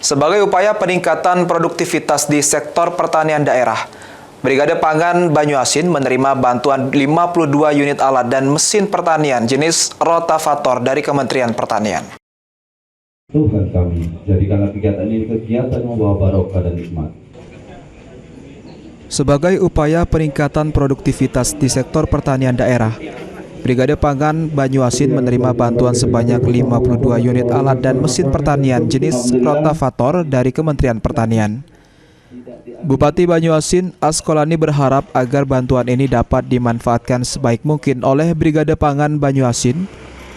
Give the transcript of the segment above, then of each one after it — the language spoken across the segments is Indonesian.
Sebagai upaya peningkatan produktivitas di sektor pertanian daerah, Brigade Pangan Banyuasin menerima bantuan 52 unit alat dan mesin pertanian jenis rotavator dari Kementerian Pertanian. Tuhan kami, jadikanlah kegiatan ini kegiatan yang membawa barokah dan nikmat. Sebagai upaya peningkatan produktivitas di sektor pertanian daerah, Brigade Pangan Banyuasin menerima bantuan sebanyak 52 unit alat dan mesin pertanian jenis rotavator dari Kementerian Pertanian. Bupati Banyuasin, Askolani berharap agar bantuan ini dapat dimanfaatkan sebaik mungkin oleh Brigade Pangan Banyuasin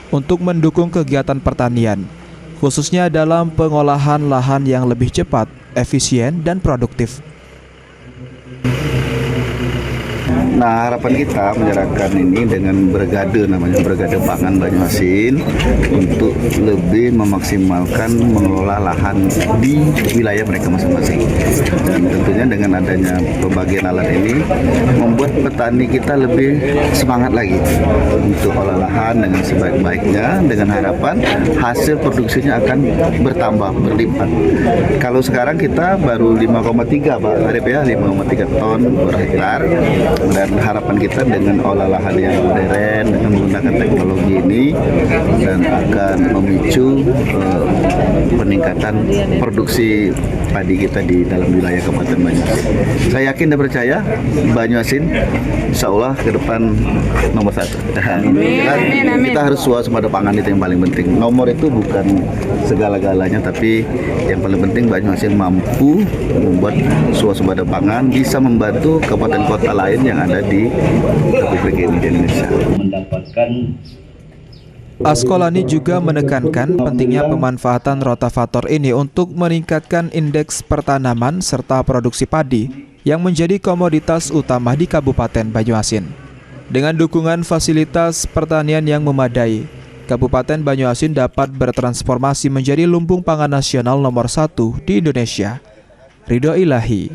untuk mendukung kegiatan pertanian, khususnya dalam pengolahan lahan yang lebih cepat, efisien, dan produktif. Nah, harapan kita menyerahkan ini dengan brigade, namanya Brigade Pangan Banyuasin, untuk lebih memaksimalkan mengelola lahan di wilayah mereka masing-masing. Dan tentunya dengan adanya pembagian alat ini membuat petani kita lebih semangat lagi untuk olah lahan dengan sebaik-baiknya, dengan harapan hasil produksinya akan bertambah, berlipat. Kalau sekarang kita baru 5,3 Pak Arif ya, 5,3 ton per hektar. Dan harapan kita dengan olah lahan yang modern dengan menggunakan teknologi ini dan akan memicu peningkatan produksi padi kita di dalam wilayah Kabupaten Banyuasin. Saya yakin dan percaya Banyuasin insya Allah ke depan nomor 1. Kita harus swasembada pangan, itu yang paling penting. Nomor itu bukan segala-galanya, tapi yang paling penting Banyuasin mampu membuat swasembada pangan, bisa membantu kabupaten kota lain yang ada di Republik Indonesia. Askolani juga menekankan pentingnya pemanfaatan rotavator ini untuk meningkatkan indeks pertanaman serta produksi padi yang menjadi komoditas utama di Kabupaten Banyuasin. Dengan dukungan fasilitas pertanian yang memadai, Kabupaten Banyuasin dapat bertransformasi menjadi lumbung pangan nasional nomor 1 di Indonesia. Ridho Ilahi,